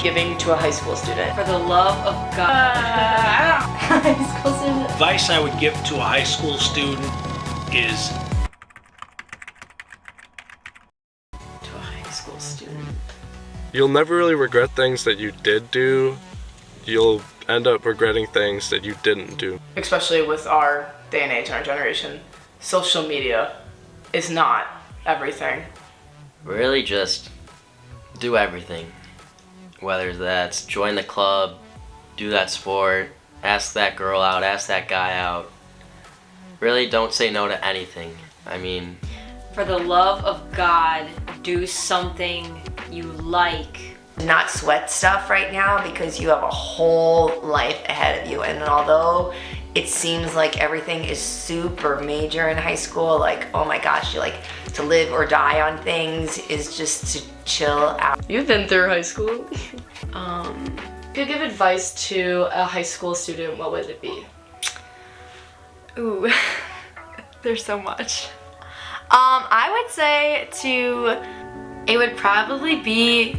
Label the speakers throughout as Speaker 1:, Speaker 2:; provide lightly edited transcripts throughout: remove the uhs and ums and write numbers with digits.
Speaker 1: giving to a high school student?
Speaker 2: For the love of God.
Speaker 3: High school student.
Speaker 4: Advice I would give to a high school student is
Speaker 1: To a high school student.
Speaker 5: You'll never really regret things that you did do. You'll end up regretting things that you didn't do.
Speaker 1: Especially with our day and age and our generation, social media is not everything.
Speaker 6: Really just do everything. Whether that's join the club, do that sport, ask that girl out, ask that guy out. Really don't say no to anything. I mean,
Speaker 2: For the love of God, do something you like.
Speaker 7: Not sweat stuff right now because you have a whole life ahead of you, and although it seems like everything is super major in high school, like oh my gosh, you like to live or die on things, is just to chill out.
Speaker 1: You've been through high school. If you could give advice to a high school student, what would it be?
Speaker 3: Ooh, there's so much. I would say it would probably be,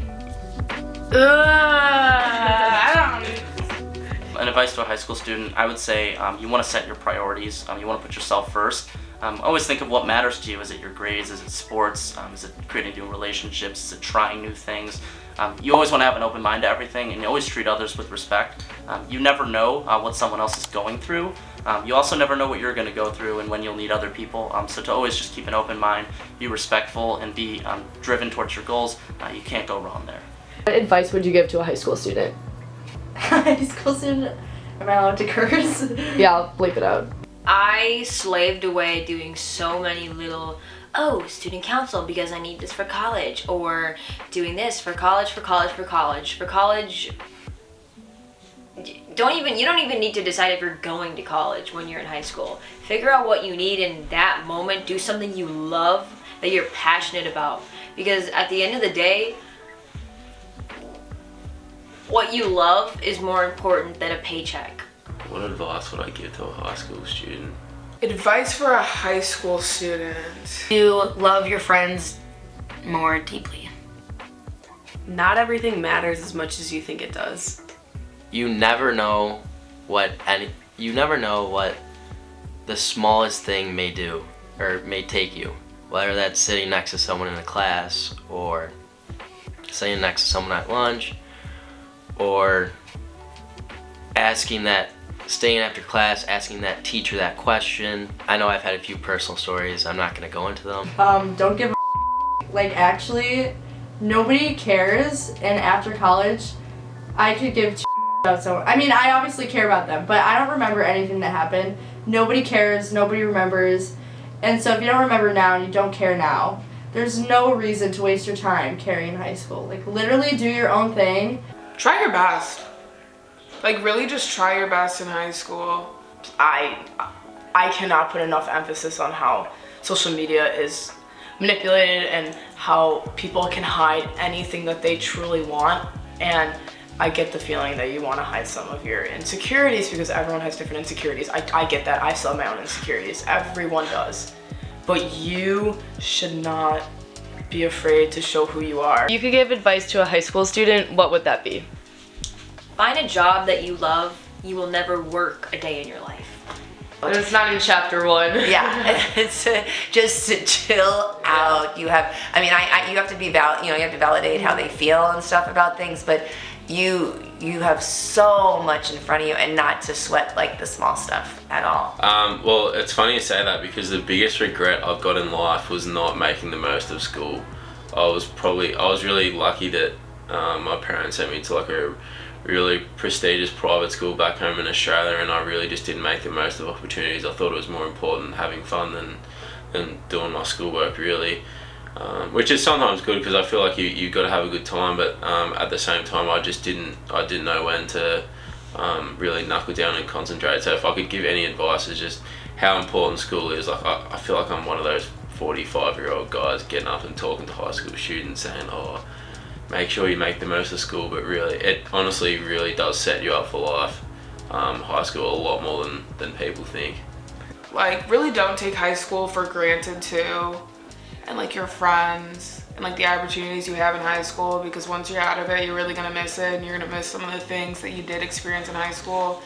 Speaker 8: An advice to a high school student, I would say you want to set your priorities. You want to put yourself first. Always think of what matters to you. Is it your grades? Is it sports? Is it creating new relationships? Is it trying new things? You always want to have an open mind to everything, and you always treat others with respect. You never know what someone else is going through. You also never know what you're going to go through and when you'll need other people. So to always just keep an open mind, be respectful, and be driven towards your goals, you can't go wrong there.
Speaker 1: What advice would you give to a high school student?
Speaker 3: high school student. Am I allowed to curse?
Speaker 1: Yeah, I'll bleep it out.
Speaker 2: I slaved away doing so many little, student council because I need this for college, or doing this for college. You don't even need to decide if you're going to college when you're in high school. Figure out what you need in that moment. Do something you love, that you're passionate about. Because at the end of the day, what you love is more important than a paycheck.
Speaker 9: What advice would I give to a high school student?
Speaker 10: Advice for a high school student.
Speaker 7: To love your friends more deeply.
Speaker 1: Not everything matters as much as you think it does.
Speaker 6: you never know what the smallest thing may do or may take you. Whether that's sitting next to someone in a class, or sitting next to someone at lunch, or staying after class, asking that teacher that question. I know I've had a few personal stories. I'm not gonna go into them.
Speaker 3: Don't give a like, actually, nobody cares, and after college, I could give about someone. I mean, I obviously care about them, but I don't remember anything that happened. Nobody cares, nobody remembers, and so if you don't remember now and you don't care now, there's no reason to waste your time caring in high school. Like, literally do your own thing.
Speaker 10: Try your best. Like, really just try your best in high school.
Speaker 1: I cannot put enough emphasis on how social media is manipulated and how people can hide anything that they truly want. And I get the feeling that you want to hide some of your insecurities because everyone has different insecurities. I get that. I still have my own insecurities. Everyone does. But you should not be afraid to show who you are. If you could give advice to a high school student, what would that be?
Speaker 2: Find a job that you love. You will never work a day in your life.
Speaker 1: It's not in chapter 1.
Speaker 7: Yeah, it's just to chill out. You have, you have to be you have to validate how they feel and stuff about things, but you have so much in front of you, and not to sweat like the small stuff at all.
Speaker 9: Well, it's funny you say that, because the biggest regret I've got in life was not making the most of school. I was really lucky that my parents sent me to like a really prestigious private school back home in Australia, and I really just didn't make the most of opportunities. I thought it was more important having fun than doing my schoolwork, really, which is sometimes good because I feel like you got to have a good time, but at the same time I didn't know when to really knuckle down and concentrate. So if I could give any advice, it's just how important school is. Like I feel like I'm one of those 45-year-old guys getting up and talking to high school students saying, make sure you make the most of school, but really, it honestly really does set you up for life. High school a lot more than people think.
Speaker 10: Like, really don't take high school for granted too, and like your friends. and like the opportunities you have in high school, because once you're out of it, you're really gonna miss it, and you're gonna miss some of the things that you did experience in high school.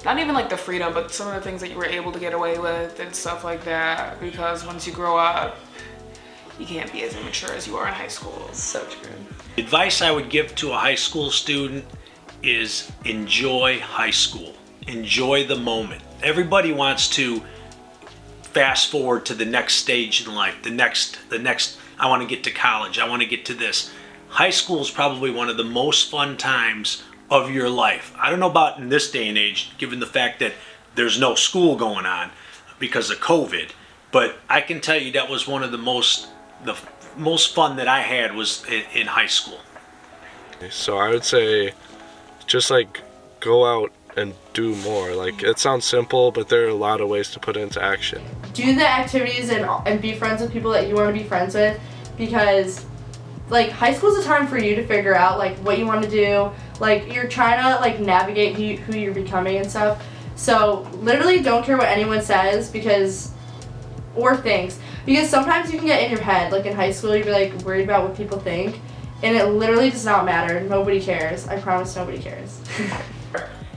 Speaker 10: Not even like the freedom, but some of the things that you were able to get away with and stuff like that, because once you grow up, you can't be as immature as you are in high school.
Speaker 1: So true.
Speaker 4: Advice I would give to a high school student is enjoy high school. Enjoy the moment. Everybody wants to fast forward to the next stage in life, the next, I want to get to college, I want to get to this. High school is probably one of the most fun times of your life. I don't know about in this day and age, given the fact that there's no school going on because of COVID, but I can tell you that was one of the most fun that I had was in high school.
Speaker 5: So I would say just like go out and do more. Like it sounds simple, but there are a lot of ways to put it into action.
Speaker 3: Do the activities and be friends with people that you want to be friends with, because like high school is a time for you to figure out like what you want to do. Like you're trying to like navigate who you're becoming and stuff. So literally don't care what anyone says or thinks, because sometimes you can get in your head. Like in high school you'd be like worried about what people think, and it literally does not matter. Nobody cares. I promise nobody cares.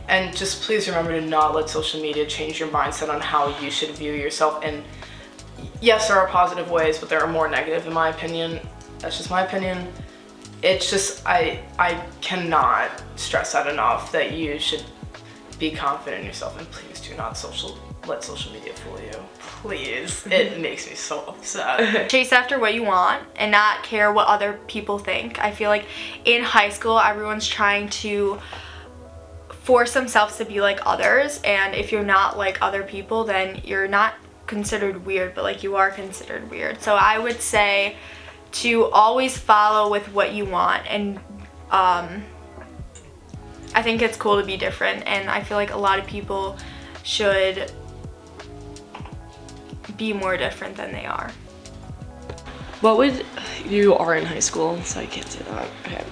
Speaker 1: And just please remember to not let social media change your mindset on how you should view yourself. And yes, there are positive ways, but there are more negative in my opinion. That's just my opinion. It's just, I cannot stress that enough that you should be confident in yourself, and please do not let social media fool you. Please. It makes me so upset.
Speaker 11: Chase after what you want and not care what other people think. I feel like in high school, everyone's trying to force themselves to be like others, and if you're not like other people, then you're not considered weird, but like you are considered weird. So I would say to always follow with what you want, and I think it's cool to be different, and I feel like a lot of people should be more different than they are.
Speaker 12: What would you are in high school, so I can't say that. Okay.